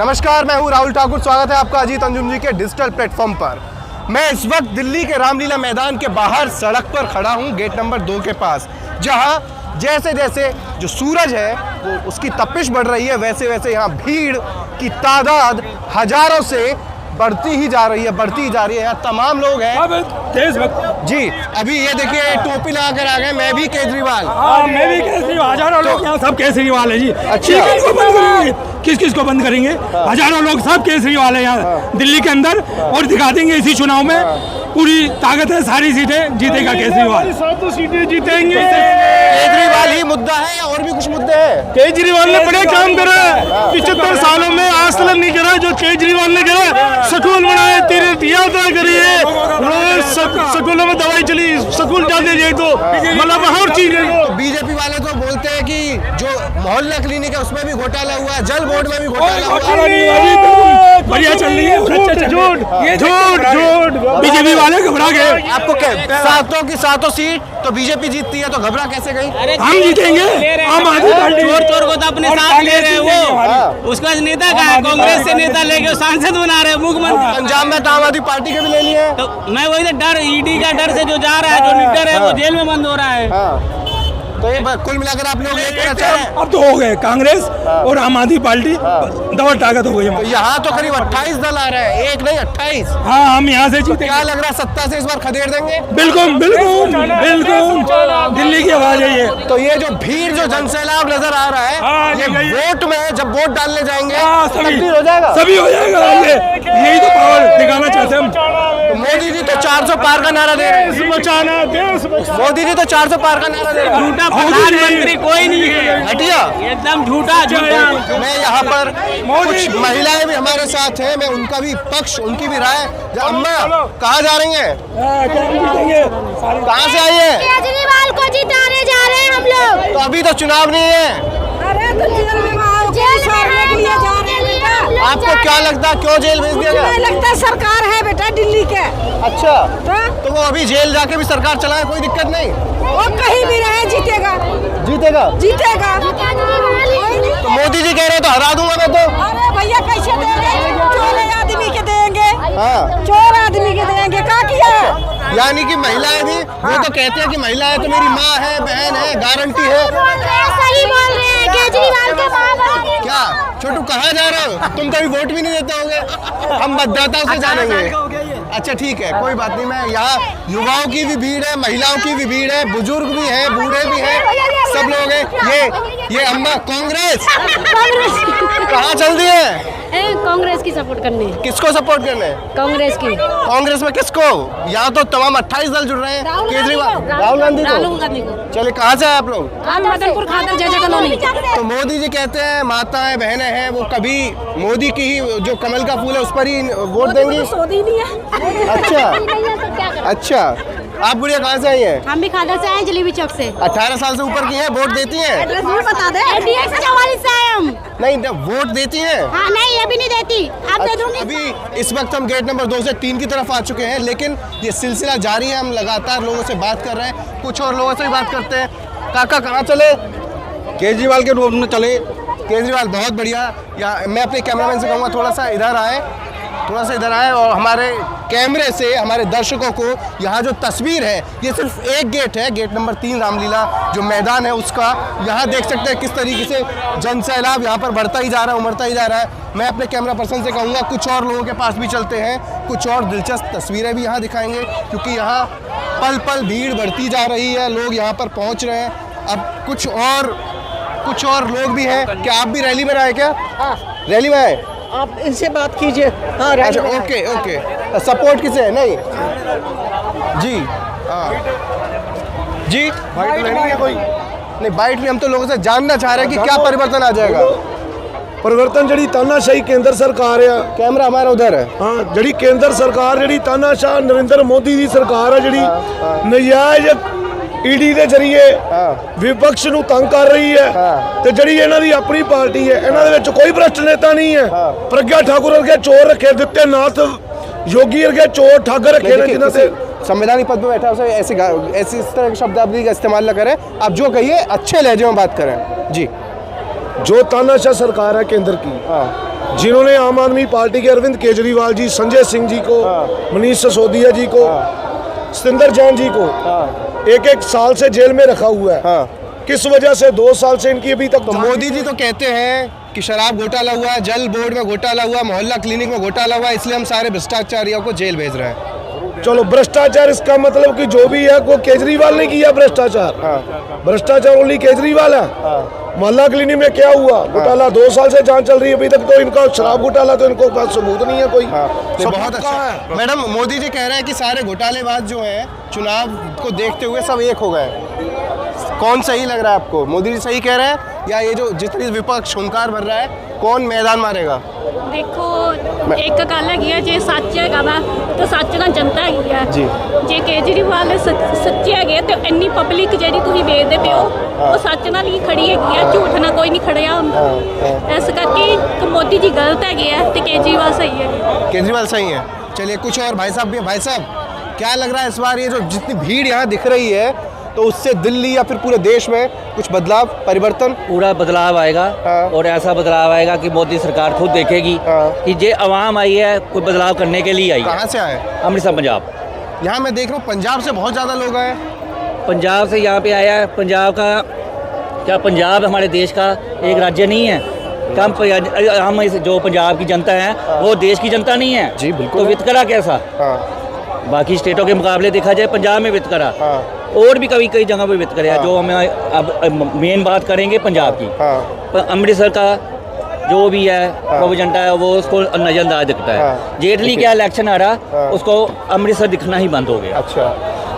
नमस्कार, मैं हूं राहुल ठाकुर। स्वागत है आपका अजीत अंजुम जी के डिजिटल प्लेटफॉर्म पर। मैं इस वक्त दिल्ली के रामलीला मैदान के बाहर सड़क पर खड़ा हूं, गेट नंबर 2 के पास, जहां जैसे जैसे जो सूरज है वो उसकी तपिश बढ़ रही है, वैसे वैसे यहाँ भीड़ की तादाद हजारों से बढ़ती ही जा रही है। यहाँ तमाम लोग हैं जी। अभी ये देखिए, टोपी लगा कर आ गए, मैं भी केजरीवाल। मैं भी केजरीवाल। हजारों लोग यहाँ सब केजरीवाल है जी। अच्छा, किस को बंद करेंगे? हजारों लोग सब केजरीवाल है यहाँ दिल्ली के अंदर, और दिखा देंगे इसी चुनाव में। पूरी ताकत है, सारी सीटें जीतेगा केजरीवाल। 7 सीटें जीतेंगे। केजरीवाल ही मुद्दा है या और भी कुछ मुद्दे हैं? केजरीवाल ने बड़े काम करा है। 75 सालों में आज तक नहीं करा जो केजरीवाल ने करा। स्कूल बनाए, तीर्थ यात्रा करी है, स्कूलों में दवाई चली, स्कूल जाते जाए तो मतलब हर चीज है। बीजेपी वाले तो बोलते हैं कि जो मोहल्ला क्लिनिक है उसमें भी घोटाला हुआ है, जल बोर्ड में भी घोटाला हुआ है। बढ़िया चल रही है। झूठ बीजेपी वाले घबरा गए। आपको क्या सातों की सातों सीट तो बीजेपी जीतती है, तो घबरा कैसे गई? हम जीतेंगे। आम आदमी पार्टी चोर को तो अपने साथ ले रहे हैं वो। उसके बाद नेता का है, कांग्रेस से नेता लेके सांसद बना रहे हैं, मुख्यमंत्री। पंजाब में तो आम आदमी पार्टी के भी ले लिए। तो मैं वही तो डर, ईडी का डर से जो जा रहा है, जो निडर है वो जेल में बंद हो रहा है। तो ये कुल मिलाकर आप लोग ये कहना चाह रहे हैं? अब तो हो गए कांग्रेस और आम आदमी पार्टी डबल ताकत हो गई। तो यहाँ तो करीब 28 दल आ रहे हैं, एक नहीं 28। हाँ, हम यहाँ से जीते। क्या लग रहा है, सत्ता से इस बार खदेड़ देंगे? बिल्कुल बिल्कुल बिल्कुल, दिल्ली की आवाज है ये। तो ये जो भीड़, जो जनसैलाब नजर आ रहा है, ये वोट में जब वोट डालने जाएंगे तब्दील हो जाएगा, सभी हो जाएगा। यही तो पावर दिखाना चाहते हैं हम। तो मोदी जी तो 400 पार का नारा दे रहे हैं। मोदी जी तो 400 पार का नारा दे रहे हैं। झूठा प्रधानमंत्री कोई नहीं है, हटिया एकदम झूठा झूठा। मैं यहाँ पर कुछ महिलाएं भी हमारे साथ हैं, मैं उनका भी पक्ष, उनकी भी राय। अम्मा कहाँ जा रही हैं? कहाँ से आई है? केजरीवाल को जिताने जा रहे हैं हम लोग। तो अभी तो चुनाव नहीं है। अरे तो जेल में छोड़ने के लिए जा रहे हैं बेटा। आपको क्या लगता है क्यों जेल भेज दिया गया? मुझे लगता है सरकार है बेटा दिल्ली के। अच्छा, तो वो अभी जेल जाके भी सरकार चलाए, कोई दिक्कत नहीं। वो कहीं भी रहे जीतेगा। तो मोदी जी कह रहे हैं तो हरा दूंगा मैं तो। अरे भैया कैसे देंगे? चोर आदमी के देंगे। हाँ, चोर आदमी के देंगे। क्या किया? यानी कि महिलाएं भी, वो तो कहते हैं कि महिलाएं तो मेरी माँ है, बहन है, गारंटी है। सही बोल रहे हैं, केजरीवाल के माँ। क्या छोटू, कहाँ जा रहे हो? तुम कभी वोट भी नहीं देते होंगे, हम मतदाताओं से जानेंगे। अच्छा ठीक है, कोई बात नहीं। मैं यहाँ युवाओं की भी भीड़ है, महिलाओं की भी भीड़ है, बुजुर्ग भी है, बूढ़े भी हैं, सब लोग हैं। ये अम्मा कांग्रेस कहाँ चल दी है? कांग्रेस की सपोर्ट करनी है। किसको सपोर्ट करना है? कांग्रेस की। कांग्रेस में किसको? यहाँ तो तमाम 28 दल जुड़ रहे हैं। केजरीवाल, राहुल गांधी को। चले, कहाँ से आए आप लोग? मदनपुर खादर जय कॉलोनी। तो मोदी जी कहते हैं माताएं बहनें हैं, वो कभी मोदी की ही जो कमल का फूल है उस पर ही वोट देंगी। अच्छा, आप बुढ़िया कहाँ से आई हैं? हम भी खादर से आए, जलेबी चौक से। 18 साल से ऊपर की हैं, वोट देती हैं? बता दे। 44 से आए हम। नहीं, वोट देती हैं? हाँ, नहीं अभी नहीं देती, अब दे दूंगी। अभी इस वक्त हम गेट नंबर 2 से 3 की तरफ आ चुके हैं, लेकिन ये सिलसिला जारी है। हम लगातार लोगों से बात कर रहे हैं, कुछ और लोगों से भी बात करते हैं। काका कहाँ चले? केजरीवाल के रोड में चले। केजरीवाल, बहुत बढ़िया। या मैं अपने कैमरामैन से कहूँगा थोड़ा सा इधर आए और हमारे कैमरे से हमारे दर्शकों को यहाँ जो तस्वीर है, ये सिर्फ एक गेट है, गेट नंबर 3 रामलीला जो मैदान है उसका। यहाँ देख सकते हैं किस तरीके से जनसैलाब यहाँ पर बढ़ता ही जा रहा है, उमड़ता ही जा रहा है। मैं अपने कैमरा पर्सन से कहूँगा कुछ और लोगों के पास भी चलते हैं, कुछ और दिलचस्प तस्वीरें भी यहाँ दिखाएंगे, क्योंकि यहाँ पल पल भीड़ बढ़ती जा रही है, लोग यहाँ पर पहुँच रहे हैं। अब कुछ और लोग भी हैं। क्या आप भी रैली में आए? क्या रैली में आए? आप इनसे बात कीजिए। हाँ, अच्छा, ओके। सपोर्ट किसे है? नहीं जी, हाँ जी, बाइट लेनी है कोई? नहीं, बाइट नहीं, हम तो लोगों से जानना चाह रहे हैं कि क्या परिवर्तन आ जाएगा। परिवर्तन जड़ी तानाशाही केंद्र सरकार है। कैमरा हमारा उधर है। हाँ, जड़ी केंद्र सरकार जड़ी तानाशाह नरेंद्र मोदी की सरकार है, जड़ी नजायज ईडी ਦੇ ਜ਼ਰੀਏ ਵਿਪਕਸ਼ ਨੂੰ ਤੰਗ ਕਰ ਰਹੀ ਹੈ। ਤੇ ਜਿਹੜੀ ਇਹਨਾਂ ਦੀ ਆਪਣੀ ਪਾਰਟੀ ਹੈ, ਇਹਨਾਂ ਦੇ ਵਿੱਚ ਕੋਈ ਭ੍ਰਸ਼ਟ ਨੇਤਾ ਨਹੀਂ ਹੈ। ਪ੍ਰਗਿਆ ਠਾकुर ਵਰਗੇ ਚੋਰ ਰੱਖੇ, ਦਿੱਤੇ ਨਾਥ योगी वरगे चोर ठग रखे हैं जिन्होंने से संवैधानिक पद पर बैठा उसे ऐसी इस तरह के शब्दावली का इस्तेमाल न करें। आप जो कहिए अच्छे लहजे में बात करें जी। जो तानाशाह सरकार है केंद्र की, जिन्होंने आम आदमी पार्टी के अरविंद केजरीवाल जी, संजय सिंह जी को, मनीष सिसोदिया जी को, सतिंदर जैन जी को 1-1 साल से जेल में रखा हुआ है। किस वजह से 2 साल से इनकी अभी तक तो मोदी जी तो कहते हैं कि शराब घोटाला हुआ, जल बोर्ड में घोटाला हुआ, मोहल्ला क्लिनिक में घोटाला हुआ, इसलिए हम सारे भ्रष्टाचारियों को जेल भेज रहे हैं। चलो भ्रष्टाचार, इसका मतलब कि जो भी है वो केजरीवाल ने किया भ्रष्टाचार। भ्रष्टाचार ओनली केजरीवाल है। मोहल्ला क्लिनिक में क्या हुआ घोटाला, 2 साल से जांच चल रही है, अभी तक तो इनका शराब घोटाला तो इनको पास सबूत नहीं है कोई। तो बहुत अच्छा है मैडम। मोदी जी कह रहे हैं कि सारे घोटालेबाज जो हैं चुनाव को देखते हुए सब एक हो गए। कौन सही लग रहा है आपको? मोदी जी सही कह रहे हैं या ये जो जितनी विपक्ष हुंकार भर रहा है, कौन मैदान मारेगा? देखो एक गल है जे सच है तो सच ना जनता है जी। जे केजरीवाल सच्चे है तो इन्नी पब्लिक जी तुम वेचते पे हो वो सच नाल ही खड़ी है, झूठ ना कोई नहीं खड़िया होंदा। इस करके मोदी जी गलत है तो केजरीवाल सही है। केजरीवाल सही है। चलिए कुछ और भाई साहब भी। भाई साहब क्या लग रहा है इस बार ये जो जितनी भीड़ यहाँ दिख रही है तो उससे दिल्ली या फिर पूरे देश में कुछ बदलाव, परिवर्तन? पूरा बदलाव आएगा और ऐसा बदलाव आएगा कि मोदी सरकार खुद देखेगी कि ये आवाम आई है कोई बदलाव करने के लिए आई है। कहाँ से आए? अमृतसर पंजाब। यहाँ मैं देख रहा हूँ पंजाब से बहुत ज़्यादा लोग आए। पंजाब से यहाँ पे आया है। पंजाब का क्या, पंजाब हमारे देश का एक राज्य नहीं है? हम जो पंजाब की जनता है वो देश की जनता नहीं है जी, बिल्कुल। तो वितकरा कैसा? बाकी स्टेटों के मुकाबले देखा जाए पंजाब में वितकरा और भी कई जगह पर वितकरा है। जो हमें अब मेन बात करेंगे पंजाब की, अमृतसर का जो भी है प्रोविजेंटा है वो उसको नजरअंदाज दिखता है। जेटली क्या इलेक्शन आ रहा उसको अमृतसर दिखना ही बंद हो गया। अच्छा,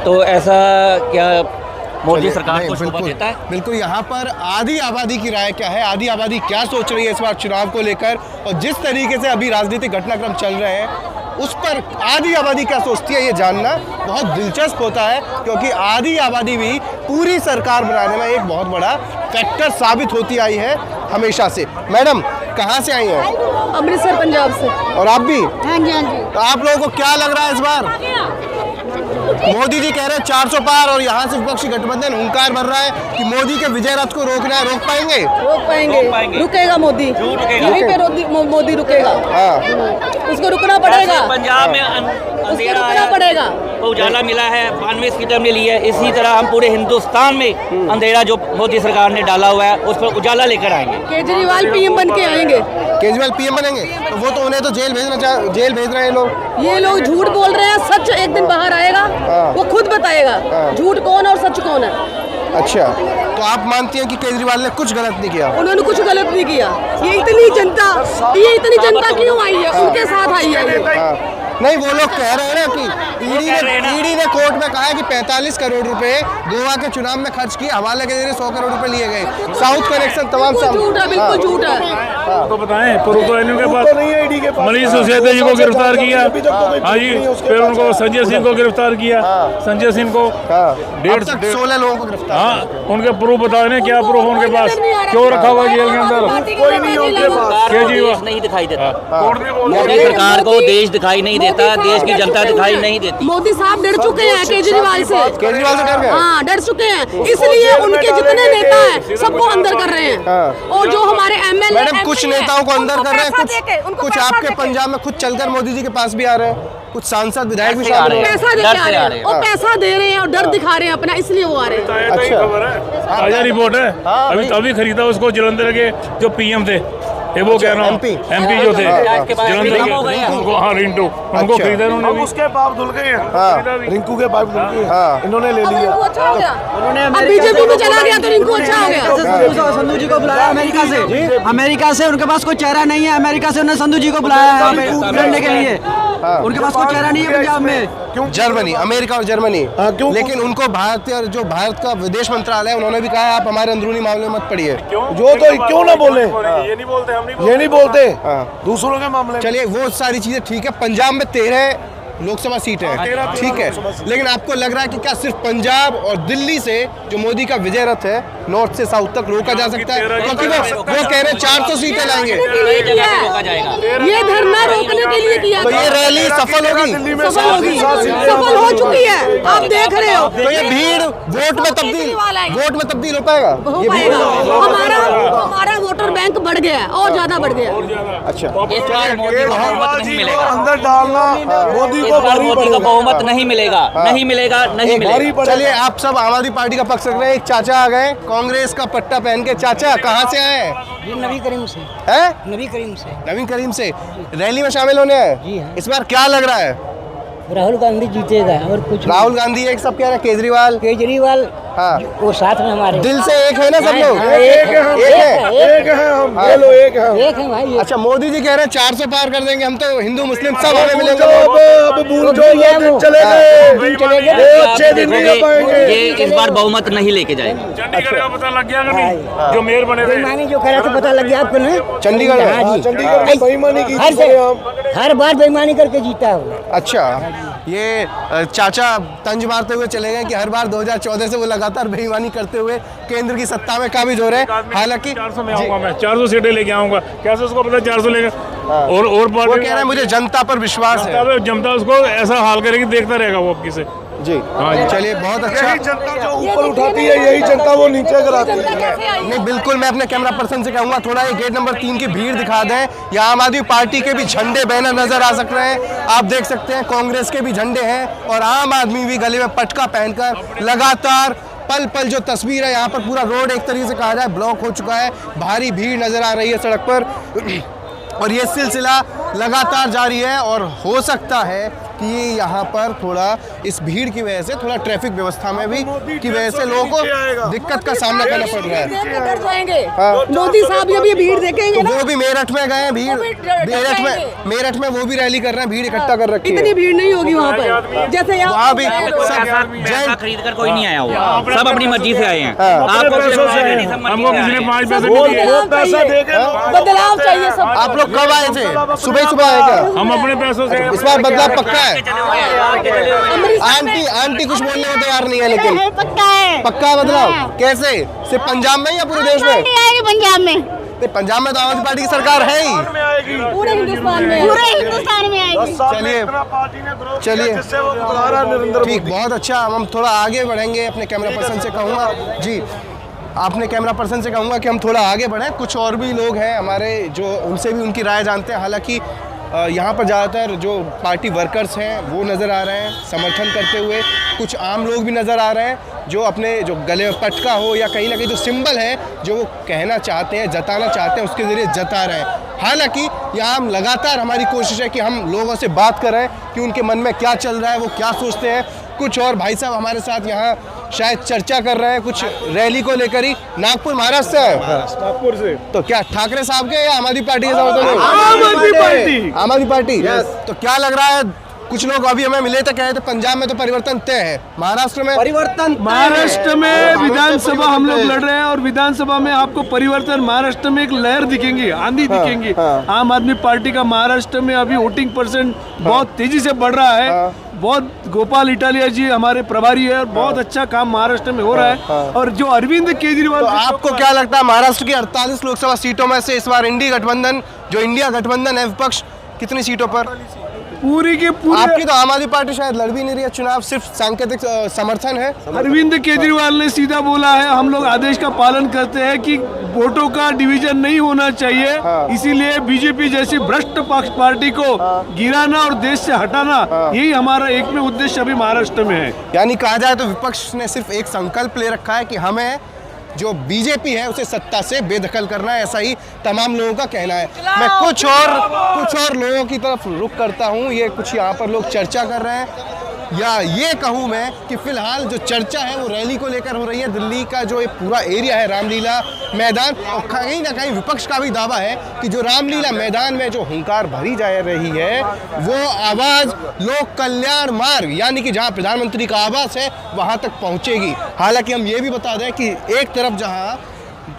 तो ऐसा क्या मोदी सरकार को शोभा देता है? बिल्कुल। यहाँ पर आधी आबादी की राय क्या है, आधी आबादी क्या सोच रही है इस बार चुनाव को लेकर, और जिस तरीके से अभी राजनीतिक घटनाक्रम चल रहे हैं उस पर आधी आबादी क्या सोचती है, ये जानना बहुत दिलचस्प होता है, क्योंकि आधी आबादी भी पूरी सरकार बनाने में एक बहुत बड़ा फैक्टर साबित होती आई है हमेशा से। मैडम कहाँ से आई हैं? अमृतसर पंजाब से। और आप भी? हाँ जी, हाँ जी। तो आप लोगों को क्या लग रहा है इस बार? मोदी जी कह रहे हैं 400 पार, और यहाँ से विपक्षी गठबंधन हुंकार भर रहा है कि मोदी के विजय रथ को रोकना है। रोक पाएंगे? रोक पाएंगे। रुकेगा मोदी, यहीं पे मोदी रुकेगा। उसको रुकना पड़ेगा। पंजाब में अंधेरा रुकना पड़ेगा। उजाला मिला है, 92 सीटें मिली है। इसी तरह हम पूरे हिंदुस्तान में अंधेरा जो मोदी सरकार ने डाला हुआ है उस पर उजाला लेकर आएंगे। केजरीवाल पीएम बन के आएंगे। केजरीवाल पीएम बनेंगे? तो वो तो उन्हें तो जेल भेज रहे हैं लोग। ये लोग झूठ बोल रहे हैं, सच एक दिन बाहर आएगा, वो खुद बताएगा झूठ कौन और सच कौन है। अच्छा, तो आप मानती हैं कि केजरीवाल ने कुछ गलत नहीं किया? उन्होंने कुछ गलत नहीं किया। ये इतनी जनता क्यों आई है, उनके साथ आई है। नहीं, वो लोग कह रहे हैं ना कि ईडी ने कोर्ट में कहा है कि 45 करोड़ रुपए गोवा के चुनाव में खर्च किए, हवाले के जरिए 100 करोड़ रुपए लिए गए। साउथ कनेक्शन तमाम झूठ है, बिल्कुल झूठ है। तो बताएं, प्रूफ तो इनके पास नहीं है। ईडी के पास मनीष सिसोदिया जी को गिरफ्तार किया, हाँ जी, फिर उनको संजय सिंह को गिरफ्तार किया। संजय सिंह को 16 लोगों को गिरफ्तार। हाँ, उनके प्रूफ बताए क्या प्रूफ उनके पास, क्यों रखा हुआ जेल के अंदर? कोई नहीं उनके पास। केजरीवाल नहीं दिखाई देता, मोदी सरकार को देश दिखाई नहीं देता, देश की जनता दिखाई नहीं देती। मोदी साहब डर चुके हैं केजरीवाल से। केजरीवाल से डर गए? हाँ, डर चुके हैं, इसलिए उनके जितने नेता हैं सबको अंदर कर रहे हैं। और जो हमारे एमएलए, मैडम कुछ नेताओं को अंदर कर रहे हैं, कुछ आपके पंजाब में खुद चलकर मोदी जी के पास भी आ रहे हैं, कुछ सांसद विधायक भी शामिल हैं। पैसा दे आ रहे हैं, और पैसा दे रहे हैं और डर दिखा रहे हैं अपना, इसलिए वो आ रहे हैं। अच्छा, ताजा रिपोर्ट है। अभी खरीदा उसको जलंधर के जो पीएम थे, वो कह रहा हूँ एमपी जो थे जलंधर के, उनको, हाँ, रिंटू, उनको खरीदा इन्होंने। उसके पाप धुल गए हैं, रिंकू के पाप धुल गए, इन्होंने ले लिया। अच्छा हो गया, अब बीजेपी में चला गया तो रिंकू अच्छा हो गया। संधू जी को बुलाया अमेरिका से उनके पास कोई चेहरा नहीं है। अमेरिका से उन्होंने संधू जी को बुलाया है लड़ने के लिए। उनके पास कोई चेहरा नहीं है पंजाब में। क्यों? जर्मनी, अमेरिका और जर्मनी। लेकिन उनको भारत का विदेश मंत्रालय है, उन्होंने भी कहा है आप हमारे अंदरूनी मामले में मत पड़िए। जो तो क्यों ना बोले, ये नहीं बोलते दूसरों के मामले। चलिए वो सारी चीजें ठीक है। पंजाब में 13 लोकसभा सीट है, ठीक है, लेकिन आपको लग रहा है कि क्या सिर्फ पंजाब और दिल्ली से जो मोदी का विजय रथ है नॉर्थ से साउथ तक रोका जा सकता है, क्योंकि वो कह रहे हैं 400 सीटें लाएंगे। ये धरना रोकने के लिए किया। तो ये रैली सफल होगी? सफल हो चुकी है, आप देख रहे हो। तो ये भीड़ वोट में तब्दील हो पाएगा? हमारा वोटर बैंक बढ़ गया और ज्यादा बढ़ गया। अच्छा, अंदर डालना मोदी को बहुमत नहीं मिलेगा, नहीं मिलेगा, नहीं मिलेगा। चलिए, आप सब आम आदमी पार्टी का पक्ष रख रहे हैं। एक चाचा आ गए कांग्रेस का पट्टा पहन के। चाचा कहाँ से आए हैं? नबी करीम से। हैं? नबी करीम से रैली में शामिल होने हैं? जी हाँ। इस बार क्या लग रहा है? राहुल गांधी जीतेगा और कुछ राहुल गांधी एक, सब कह रहे हैं केजरीवाल। हाँ, वो साथ में हमारे दिल से एक है ना सब लोग? एक है हम, ये लो एक है। एक है भाई। अच्छा, मोदी जी कह रहे हैं 400 पार कर देंगे हम, तो हिंदू मुस्लिम सब हमें मिलेंगे। अब भूल जाओ, वो दिन चले गए, वो अच्छे दिन नहीं आ पाएंगे। ये इस बार बहुमत नहीं लेके जाएगा। चंडीगढ़ का पता लग गया कि नहीं, जो मेयर बने थे? बेईमानी जो करा तो पता लग गया आपको ना? चंडीगढ़ में? हाँ जी, चंडीगढ़ में बेईमानी की हर बार बेईमानी करके जीता है। अच्छा, ये चाचा तंज मारते हुए चले गए कि हर बार 2014 से वो लगातार बेईमानी करते हुए केंद्र की सत्ता में काबिज हो रहे हैं। हालांकि 400 में आऊंगा मैं, 400 सीटें लेके आऊंगा। कैसे उसको पता 400 लेगा? और वो पार्टी कह रहे हैं मुझे जनता पर विश्वास है। जनता उसको ऐसा हाल करेगी, देखता रहेगा वो अब किसे। जी हाँ जी, चलिए, बहुत अच्छा। यही जनता जो ऊपर उठाती है, यही जनता वो नीचे कराती है। नहीं, बिल्कुल, मैं अपने कैमरा पर्सन से कहूँगा थोड़ा ये गेट नंबर 3 की भीड़ दिखा दें। यहाँ आम आदमी पार्टी के भी झंडे बैनर नजर आ सक रहे हैं, आप देख सकते हैं। कांग्रेस के भी झंडे हैं और आम आदमी भी गले में पटका पहनकर लगातार पल पल जो तस्वीर है, यहाँ पर पूरा रोड एक तरीके से कहा जाए ब्लॉक हो चुका है, भारी भीड़ नजर आ रही है सड़क पर और ये सिलसिला लगातार जारी है। और हो सकता है कि यहाँ पर थोड़ा इस भीड़ की वजह से थोड़ा ट्रैफिक व्यवस्था में भी की वजह से लोगों को दिक्कत का सामना करना पड़ रहा है। हाँ। मोदी साहब जब ये भीड़ देखेंगे तो वो भी मेरठ में गए हैं, भीड़ मेरठ में वो भी रैली कर रहे हैं, भीड़ इकट्ठा कर रखी है। इतनी भीड़ नहीं होगी वहाँ पर, जैसे वहाँ भी पैसा खरीद कर कोई नहीं आया हुआ, सब अपनी मर्जी से आए हैं। हमको किसी ने 5 पैसे नहीं दिए। पैसा देके बदलाव चाहिए सब। आप लोग कब आए थे? सुबह आए क्या? हम अपने पैसों से। इस बार बदलाव पक्का है? आंटी कुछ बोलने को तैयार नहीं है, लेकिन पक्का है बदलाव। कैसे? सिर्फ पंजाब में या पूरे देश में? पंजाब में। पंजाब में तो आम आदमी पार्टी की सरकार है ही, पूरे हिंदुस्तान में आएगी। चलिए ठीक, बहुत अच्छा। हम थोड़ा आगे बढ़ेंगे। अपने कैमरा पर्सन से कहूँगा जी, आपने कैमरा पर्सन से कहूँगा कि हम थोड़ा आगे बढ़ें। कुछ और भी लोग हैं हमारे जो उनसे भी उनकी राय जानते हैं। हालांकि यहाँ पर ज़्यादातर जो पार्टी वर्कर्स हैं वो नज़र आ रहे हैं समर्थन करते हुए। कुछ आम लोग भी नज़र आ रहे हैं जो अपने जो गले में पटका हो या कहीं ना कहीं जो सिंबल है जो वो कहना चाहते हैं, जताना चाहते हैं, उसके ज़रिए जता रहे हैं। हालांकि यहाँ हम लगातार हमारी कोशिश है कि हम लोगों से बात करें कि उनके मन में क्या चल रहा है, वो क्या सोचते हैं। कुछ और भाई साहब हमारे साथ यहाँ शायद चर्चा कर रहे हैं कुछ रैली को लेकर ही। नागपुर महाराष्ट्र से है? नागपुर से। तो क्या ठाकरे साहब के या आम आदमी पार्टी के समर्थन? आम आदमी पार्टी। तो क्या लग रहा है, कुछ लोग अभी हमें मिले थे, कहे थे पंजाब में तो परिवर्तन तय है, महाराष्ट्र में परिवर्तन? महाराष्ट्र में विधानसभा हम लोग लड़ रहे हैं और विधानसभा में आपको परिवर्तन, महाराष्ट्र में एक लहर दिखेंगी, आंधी दिखेंगी। आम आदमी पार्टी का महाराष्ट्र में अभी वोटिंग परसेंट बहुत तेजी से बढ़ रहा है। बहुत गोपाल इटालिया जी हमारे प्रभारी है और बहुत अच्छा काम महाराष्ट्र में हो रहा है। और जो अरविंद केजरीवाल, तो आपको क्या लगता है महाराष्ट्र की 48 लोकसभा सीटों में से इस बार इंडिया गठबंधन, जो इंडिया गठबंधन है विपक्ष, कितनी सीटों पर? पूरी के पूरी। आपकी तो आम आदमी पार्टी शायद लड़ भी नहीं रही है चुनाव, सिर्फ सांकेतिक समर्थन है। अरविंद केजरीवाल ने सीधा बोला है, हम लोग आदेश का पालन करते हैं कि वोटों का डिवीजन नहीं होना चाहिए। इसीलिए बीजेपी जैसी भ्रष्ट पार्टी को गिराना और देश से हटाना, यही हमारा एक में उद्देश्य अभी महाराष्ट्र में है। यानी कहा जाए तो विपक्ष ने सिर्फ एक संकल्प ले रखा है कि हमें जो बीजेपी है उसे सत्ता से बेदखल करना है, ऐसा ही तमाम लोगों का कहना है। मैं कुछ और लोगों की तरफ रुख करता हूँ। ये कुछ यहाँ पर लोग चर्चा कर रहे हैं, या ये कहूँ मैं कि फिलहाल जो चर्चा है वो रैली को लेकर हो रही है। दिल्ली का जो एक पूरा एरिया है रामलीला मैदान, और कहीं ना कहीं विपक्ष का भी दावा है कि जो रामलीला मैदान में जो हुंकार भरी जा रही है वो आवाज़ लोक कल्याण मार्ग, यानी कि जहाँ प्रधानमंत्री का आवास है वहाँ तक पहुँचेगी। हालांकि हम ये भी बता दें कि एक तरफ जहाँ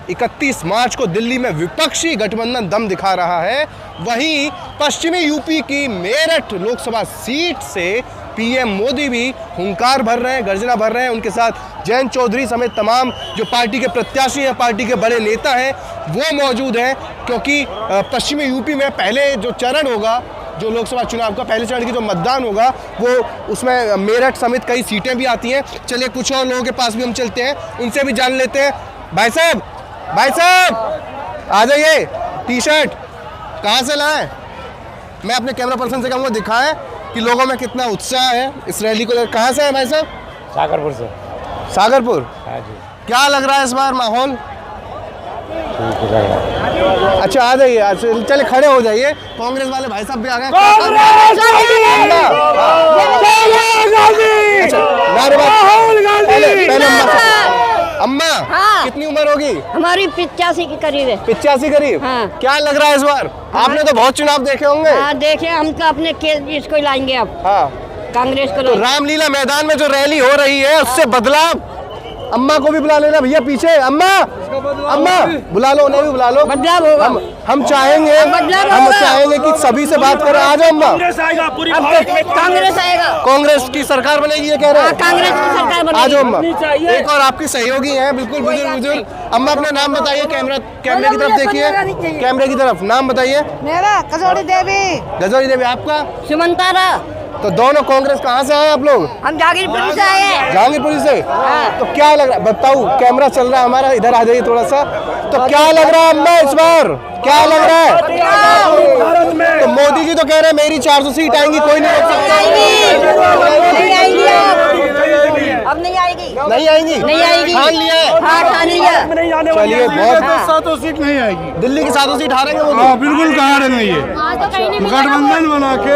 31 मार्च को दिल्ली में विपक्षी गठबंधन दम दिखा रहा है, वहीं पश्चिमी यूपी की मेरठ लोकसभा सीट से पीएम मोदी भी हुंकार भर रहे हैं, गर्जना भर रहे हैं। उनके साथ जयंत चौधरी समेत तमाम जो पार्टी के प्रत्याशी हैं, पार्टी के बड़े नेता हैं, वो मौजूद हैं। क्योंकि पश्चिमी यूपी में पहले जो चरण होगा, जो लोकसभा चुनाव का पहले चरण की जो मतदान होगा, वो उसमें मेरठ समेत कई सीटें भी आती हैं। चलिए कुछ और लोगों के पास भी हम चलते हैं, उनसे भी जान लेते हैं। भाई साहब आ जाइए। टी शर्ट कहाँ से लाए? मैं अपने कैमरा पर्सन से कहूँगा दिखाएं कि लोगों में कितना उत्साह है इस रैली को लेकर। कहाँ से है भाई साहब? सागरपुर से। सागरपुर? हाँ जी। क्या लग रहा है इस बार माहौल? अच्छा आ जाइए, चले खड़े हो जाइए। कांग्रेस वाले भाई साहब भी आ गए। अम्मा कितनी उम्र होगी? हमारी 85 के करीब है। 85 करीब? हाँ। क्या लग रहा है इस बार? आपने तो बहुत चुनाव देखे होंगे। हाँ देखे, हम तो अपने इसको लाएंगे अब। हाँ कांग्रेस को। तो रामलीला मैदान में जो रैली हो रही है उससे बदलाव। अम्मा को भी बुला लेना भैया पीछे। अम्मा बुला लो, उन्हें भी बुला लो। बदलाव होगा। हम चाहेंगे कि सभी से बात करें। आ जाओ अम्मा। कांग्रेस आएगा। कांग्रेस की सरकार बनेगी ये कह रहे हैं। कांग्रेस की सरकार बनेगी। आ जाओ अम्मा। एक और आपकी सहयोगी हैं, बिल्कुल बुजुर्ग। अम्मा अपना नाम बताइए, कैमरे की तरफ देखिए, कैमरे की तरफ नाम बताइए। मेरा कजोड़ी देवी। गजोरी देवी। आपका? सुमंतारा। तो दोनों कांग्रेस कहाँ से आए आप लोग? हम जहांगीरपुर से आए हैं। जहांगीरपुर से? तो क्या लग रहा है बताओ, कैमरा चल रहा है हमारा, इधर आ जाइए थोड़ा सा। तो क्या लग रहा है अम्मा इस बार? क्या लग रहा है? तो मोदी जी तो कह रहे हैं मेरी 400 सीट आएंगी, कोई नहीं रोक सकता। अब नहीं आएगी। नहीं आएंगी? नहीं आएगी। ठान लिया है? हाँ ठान लिया। चलिए बहुत। 7 सीट नहीं आएगी दिल्ली की 700 सीट हारेंगे वो? हाँ बिल्कुल कहा रहे नहीं है। गठबंधन बना के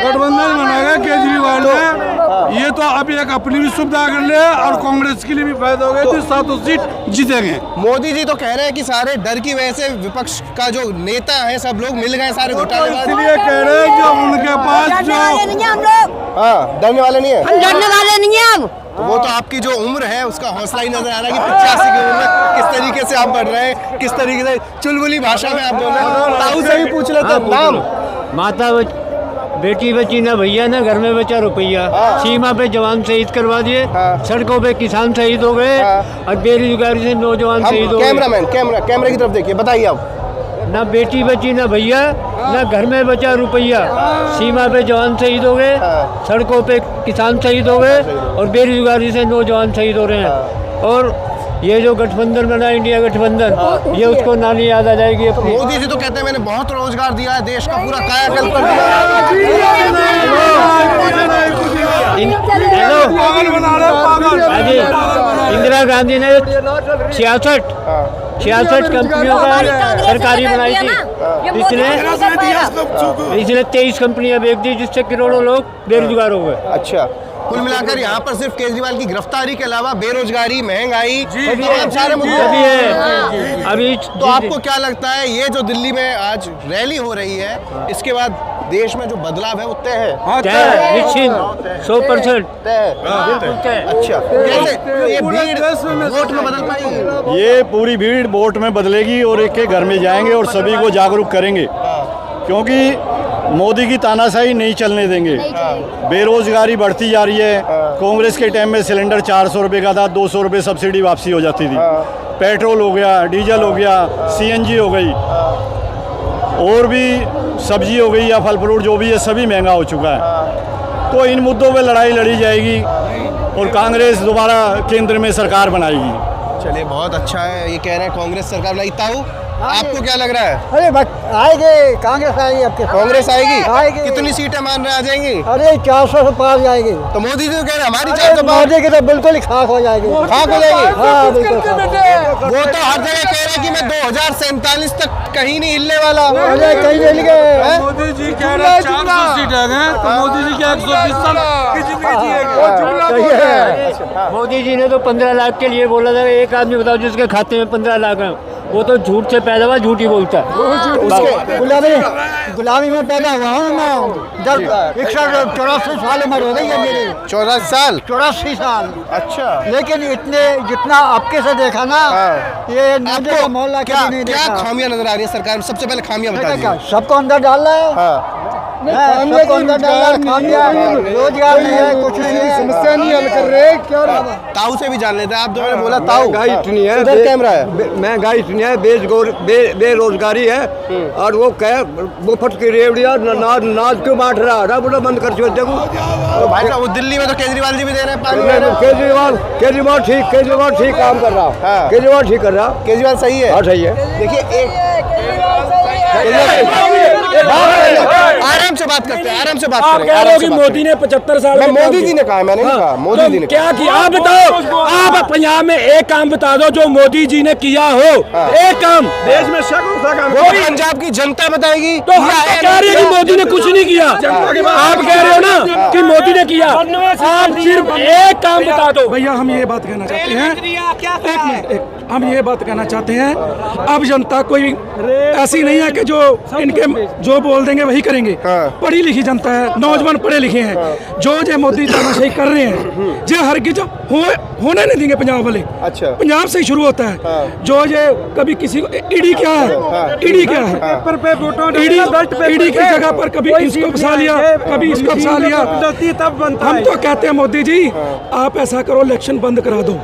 गठबंधन बनाएगा केजरीवाल ने। ये तो अभी एक अपनी भी सुविधा कर ले और कांग्रेस के लिए भी फायदा हो गया। तो 7 सीट जीतेंगे। मोदी जी तो कह रहे हैं कि सारे डर की वजह से विपक्ष का जो नेता है सब लोग मिल गए सारे घोटाले। इसलिए कह रहे हैं कि उनके पास जो हम लोग डरने वाले नहीं है। हम डरने वाले नहीं है अब। तो वो तो आपकी जो उम्र है उसका हौसला ही नजर आ रहा है कि 85 की उम्र में किस तरीके से आप बढ़ रहे हैं, किस तरीके से चुलबुली भाषा में आप बोल रहे हैं। ताऊ से भी पूछ लेते हैं नाम। माता बेटी बची ना भैया ना घर में बचा रुपया। सीमा पे जवान शहीद करवा दिए, सड़कों पे किसान शहीद हो गए और बेरोजगारी से नौजवान शहीद हो गए। कैमरामैन कैमरे की तरफ देखिए, बताइए आप। ना बेटी बची ना भैया ना घर में बचा रुपया। सीमा पे जवान शहीद हो गए, सड़कों पे किसान शहीद हो गए और बेरोजगारी से नौजवान शहीद हो रहे हैं। और ये जो गठबंधन बना इंडिया गठबंधन, ये उसको नानी याद आ जाएगी अपनी। मोदी जी तो कहते हैं मैंने बहुत रोजगार दिया है, देश का पूरा कायाकल्प कर दिया। इंदिरा गांधी ने 66 कंपनियों का सरकारी बनाई थी। इसने 23 कंपनियां बेच दी, जिससे करोड़ों लोग बेरोजगार हो गए। अच्छा, कुल मिलाकर यहाँ पर सिर्फ केजरीवाल की गिरफ्तारी के अलावा बेरोजगारी, महंगाई, सारे मुद्दे हैं। अभी तो आपको क्या लगता है ये जो दिल्ली में आज रैली हो रही है, इसके बाद देश में जो बदलाव है वो तय है? निश्चित 100%। अच्छा, कैसे ये भीड़ वोट में बदल पाएगी? ये पूरी भीड़ वोट में बदलेगी और एक के घर में जाएंगे और सभी को जागरूक करेंगे, क्योंकि मोदी की तानाशाही नहीं चलने देंगे। बेरोजगारी बढ़ती जा रही है। कांग्रेस के टाइम में सिलेंडर 400 रुपये का था, 200 रुपये सब्सिडी वापसी हो जाती थी। पेट्रोल हो गया, डीजल हो गया, CNG हो गई, और भी सब्जी हो गई या फल फ्रूट जो भी है सभी महंगा हो चुका है। तो इन मुद्दों पे लड़ाई लड़ी जाएगी और कांग्रेस दोबारा केंद्र में सरकार बनाएगी। चलिए बहुत अच्छा है, ये कह रहे हैं कांग्रेस सरकार बनाई। ताऊ आपको क्या लग रहा है? अरे आएगी कांग्रेस आएगी। आपके कांग्रेस आएगी? आएगी। कितनी सीटें मान रहे आ जाएंगी? अरे 400 से पार जाएगी। तो मोदी जी तो कह रहे हैं हमारी 400 पार। मोदी की तो बिल्कुल ही खाक हो जाएगी। खाक हो जाएगी? हाँ बिल्कुल। वो तो हर जगह कह रहे हैं कि मैं 2047 तक कहीं नहीं हिलने वाला। अरे कहीं मिल गए। मोदी जी कह रहे हैं 400 सीट आ गए, तो मोदी जी के 120 साल की जिंदगी जिएंगे। मोदी जी ने तो 15 लाख के लिए बोला था। एक आदमी बताओ जिसके खाते में 15 लाख है, वो तो झूठ से पैदा हुआ, झूठ ही बोलता है। गुलामी में पैदा हुआ हूँ मैं। 84 साल उम्र हो गई है मेरी। 84 साल। अच्छा, लेकिन इतने जितना आपके से देखा ना, ये आपको मोहल्ला क्या खामियां नजर आ रही है सरकार में? सबसे पहले खामियां बता दीजिए। सबको अंदर डाल रहा है। सबको अंदर डाल खा दिया, रोजगार नहीं है, कुछ समस्या नहीं हल कर रहे, क्या ताऊ से भी जान लेते हैं। आप दोनों ने बोला ताऊ महंगाई इतनी है, इधर कैमरा है, महंगाई इतनी है, बेरोजगारी है, और वो मुफ्त की रेवड़ियाँ नाज क्यों बांट रहा है, बोला बंद कर चुके। देखो तो भाई साहब वो दिल्ली में तो केजरीवाल जी भी दे रहे हैं पानी दे रहे हैं। केजरीवाल ठीक काम कर रहा, केजरीवाल ठीक कर रहा, केजरीवाल सही है। हाँ सही है। देखिए एक आराम से बात करते हैं, आराम से बात आप कह रहे हो कि मोदी ने 75 साल मैं मोदी जी ने कहा, मैंने नहीं कहा मोदी जी ने क्या किया। आप बताओ, आप पंजाब में एक काम बता दो जो मोदी जी ने किया हो, एक काम। देश में वो पंजाब की जनता बताएगी। तो हम कह रहे हैं कि मोदी ने कुछ नहीं किया। आप कह रहे हो ना कि मोदी ने किया, आप सिर्फ एक काम बता दो। भैया हम ये बात कहना चाहते हैं, एक मिनट, हम ये बात कहना चाहते हैं, अब जनता कोई ऐसी नहीं है कि जो इनके जो बोल देंगे वही करेंगे। पढ़ी लिखी जनता है, नौजवान पढ़े लिखे हैं। जो मोदी तानाशाही कर रहे हैं, जो हर की जो होने नहीं देंगे पंजाब वाले। अच्छा, पंजाब से ही शुरू होता है। जो ये कभी किसी को ईडी क्या है, ईडी क्या है, ईडी की जगह पर कभी इसको फंसा लिया, कभी इसको फंसा लिया। हम तो कहते हैं मोदी जी आप ऐसा करो, इलेक्शन बंद करा दो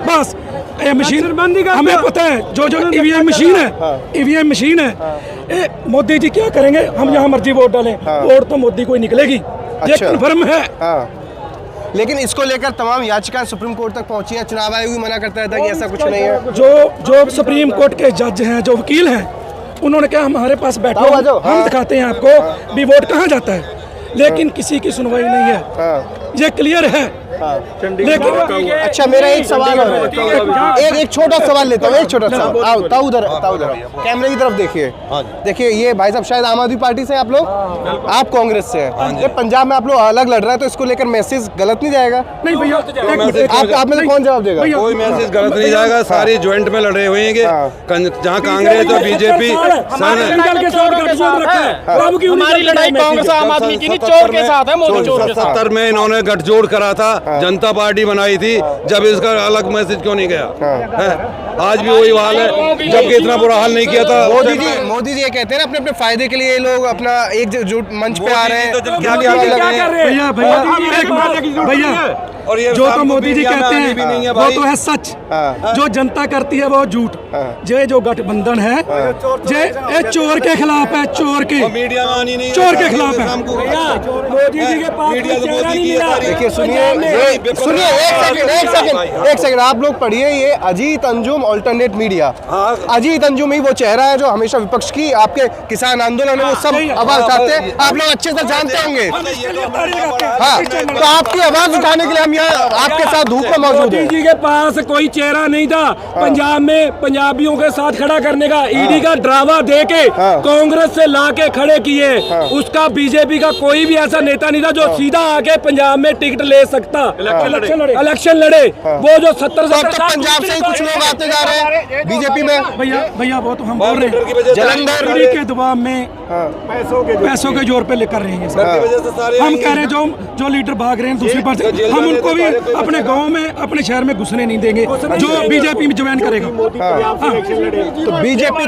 बस। ये मशीन हमें पता है, जो ईवीएम मशीन है, ईवीएम मशीन है। मोदी जी क्या करेंगे, हम यहाँ मर्जी वोट डालें, वोट तो मोदी को ही निकलेगी, ये कन्फर्म है। लेकिन इसको लेकर तमाम याचिकाएं सुप्रीम कोर्ट तक पहुंची है। चुनाव आयोग भी मना करता था कि ऐसा कुछ नहीं है। जो सुप्रीम कोर्ट के जज हैं, जो वकील हैं, उन्होंने कहा हमारे पास बैठो, हम दिखाते हैं आपको भी वोट कहाँ जाता है। लेकिन किसी की सुनवाई नहीं है, ये क्लियर है। लेकिन अच्छा, मेरा एक सवाल और है, एक छोटा सवाल लेता हूँ, एक छोटा सवाल। आओ ताऊ उधर कैमरे की तरफ देखिए। देखिए ये भाई साहब शायद आम आदमी पार्टी से आप लोग, आप कांग्रेस से हैं। ये पंजाब में आप लोग अलग लड़ रहे हैं, तो इसको लेकर मैसेज गलत नहीं जाएगा? नहीं भैया, आप में से कौन जवाब देगा? कोई मैसेज गलत नहीं जाएगा, सारी ज्वाइंट में लड़े हुए हैं। जहाँ कांग्रेस और बीजेपी हमारी लड़ाई कांग्रेस आम आदमी की नहीं, चोर के साथ है, मोदी चोर के साथ। 70 में इन्होंने गठजोड़ करा था, जनता पार्टी बनाई थी, जब इसका अलग मैसेज क्यों नहीं गया? आज भी वही हाल है, जबकि इतना बुरा हाल नहीं किया था। मोदी जी ये कहते हैं ना अपने अपने फायदे के लिए ये लोग अपना एकजुट मंच पे आ रहे हैं। भैया जो तो मोदी जी कहते हैं वो तो है सच, जो जनता करती है वो झूठ। जो गठबंधन है ये चोर के खिलाफ है, चोर के खिलाफ है। मोदी जी के पास देखिए सुनिए एक सेकंड आप लोग पढ़िए। ये अजीत अंजुम अल्टरनेट मीडिया, अजीत अंजुम ही वो चेहरा है जो हमेशा विपक्ष की, आपके किसान आंदोलन है वो सब आवाज उठाते हैं, आप लोग अच्छे से जानते होंगे। हाँ, तो आपकी आवाज उठाने के लिए हम यहाँ आपके साथ धूप में मौजूद है। मोदी जी के पास कोई चेहरा नहीं था पंजाब में पंजाबियों के साथ खड़ा करने का। ईडी का ड्रामा दे के कांग्रेस से ला के खड़े किए, उसका बीजेपी का कोई भी ऐसा नेता नहीं था जो सीधा आके पंजाब में टिकट ले सकता, इलेक्शन लड़े। वो जो 70 पंजाब से ही कुछ लोग आते जा रहे हैं बीजेपी में। भैया वो तो हम बोल रहे हैं जलंधर के दबाव में पैसों के जोर पे लेकर रहे हैं। हम कह रहे हैं जो लीडर भाग रहे हैं दूसरी पार्टी, हम उनको भी अपने गांव में अपने शहर में घुसने नहीं देंगे जो बीजेपी में ज्वाइन करेगा। तो बीजेपी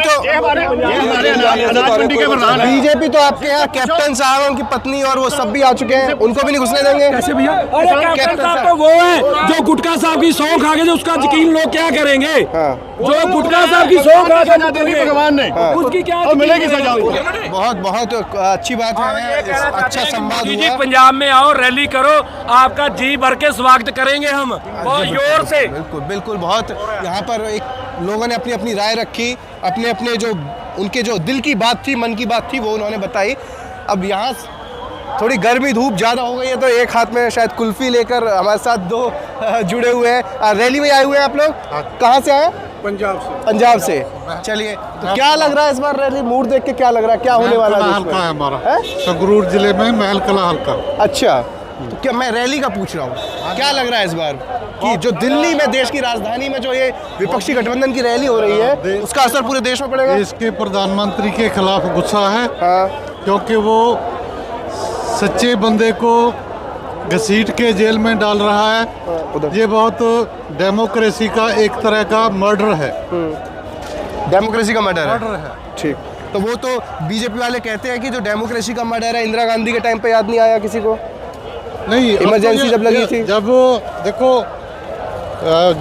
तो आपके यहाँ कैप्टन साहब, उनकी पत्नी और वो सब भी आ चुके हैं, उनको भी नहीं घुसने देंगे कैसे भैया? कैप्टन साहब तो वो है जो गुटखा साहब की सौंफ खा के, उसका यकीन लोग क्या करेंगे? जो गुटखा साहब की सौंफ खा के भगवान ने उसकी क्या मिलेगी सजा? बहुत अच्छी बात है, अच्छा संवाद हुआ। पंजाब में आओ, रैली करो, आपका जी भर के स्वागत करेंगे हम बहुत जोर से। बिल्कुल बहुत यहाँ पर एक लोगों ने अपनी अपनी राय रखी, अपने अपने जो उनके जो दिल की बात थी, मन की बात थी, वो उन्होंने बताई। अब यहाँ थोड़ी गर्मी धूप ज़्यादा हो गई है, तो एक हाथ में शायद कुल्फी लेकर हमारे साथ दो जुड़े हुए हैं। रैली में आए हुए हैं आप लोग, कहाँ से आए? पंजाब से। चलिए, तो क्या लग रहा है इस बार रैली? मूड देख के क्या लग रहा है, क्या होने वाला है? हल्का है हमारा, संगरूर जिले में महल कला हल्का। अच्छा, तो क्या मैं रैली का पूछ रहा हूँ, क्या लग रहा है इस बार कि जो दिल्ली में देश की राजधानी में जो ये विपक्षी गठबंधन की रैली हो रही है, उसका असर पूरे देश में पड़ेगा? इसके प्रधानमंत्री के खिलाफ गुस्सा है, क्योंकि वो सच्चे बंदे को घसीट के जेल में डाल रहा है। ये बहुत डेमोक्रेसी का एक तरह का मर्डर है। डेमोक्रेसी का मर्डर है। ठीक, तो वो तो बीजेपी वाले कहते हैं कि जो डेमोक्रेसी का मर्डर है, इंदिरा गांधी के टाइम पे याद नहीं आया किसी को? नहीं, इमरजेंसी जब लगी थी, जब देखो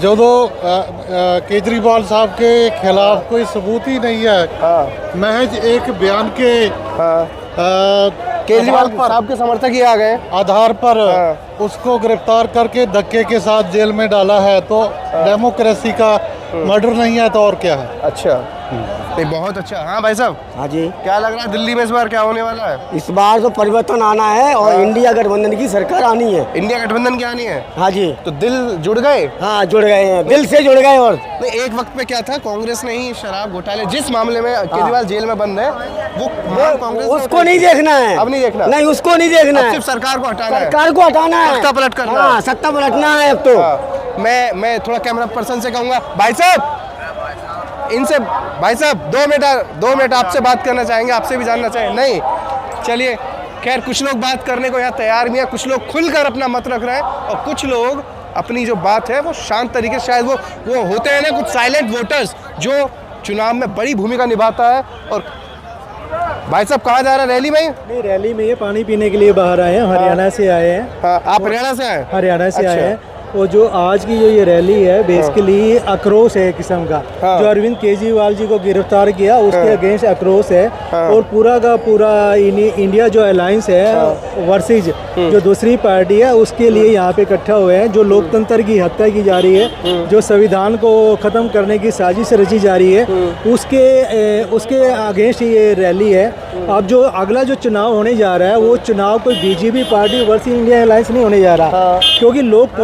जो केजरीवाल साहब के खिलाफ कोई सबूत ही नहीं है, महज एक बयान के केजरीवाल साहब के समर्थक ही आ गए आधार पर उसको गिरफ्तार करके धक्के के साथ जेल में डाला है, तो डेमोक्रेसी का मर्डर नहीं है तो और क्या है? अच्छा, नहीं बहुत अच्छा। हाँ भाई साहब, हाँ जी, क्या लग रहा है दिल्ली में इस बार क्या होने वाला है? इस बार तो परिवर्तन आना है और इंडिया गठबंधन की सरकार आनी है। इंडिया गठबंधन की आनी है? हाँ जी। तो दिल जुड़ गए? हाँ जुड़ गए हैं, दिल से जुड़ गए। और नहीं, एक वक्त पे क्या था, कांग्रेस ने ही शराब घोटाले जिस मामले में केजरीवाल जेल में बंद है वो कांग्रेस, उसको नहीं देखना है। अब नहीं देखना? नहीं, उसको नहीं देखना है, सिर्फ सरकार को हटाना है। सरकार को हटाना है, सत्ता पलट करना है। सत्ता पलटना है अब तो। मैं थोड़ा कैमरा पर्सन से कहूंगा, भाई साहब इनसे, भाई साहब 2 मिनट आपसे बात करना चाहेंगे, आपसे भी जानना चाहेंगे। नहीं, चलिए, खैर कुछ लोग बात करने को यहाँ तैयार भी हैं, कुछ लोग खुलकर अपना मत रख रहे हैं और कुछ लोग अपनी जो बात है वो शांत तरीके से, शायद वो होते हैं ना कुछ साइलेंट वोटर्स जो चुनाव में बड़ी भूमिका निभाता है। और भाई साहब कहाँ जा रहा है? रैली में? नहीं, रैली में ये पानी पीने के लिए बाहर आए हैं, हरियाणा से आए हैं। हाँ, आप हरियाणा से आए? हरियाणा से आए हैं। और जो आज की जो ये रैली है बेसिकली आक्रोश है एक किस्म का, जो अरविंद केजरीवाल जी को गिरफ्तार किया उसके अगेंस्ट आक्रोश है। और पूरा का पूरा इंडिया जो अलायंस है वर्सेज जो दूसरी पार्टी है उसके लिए यहाँ पे इकट्ठा हुए हैं। जो लोकतंत्र की हत्या की जा रही है, जो संविधान को ख़त्म करने की साजिश रची जा रही है, उसके अगेंस्ट ये रैली है। अब जो अगला जो चुनाव होने जा रहा है वो चुनाव कोई BJP party versus India alliance नहीं होने जा रहा, क्योंकि लोग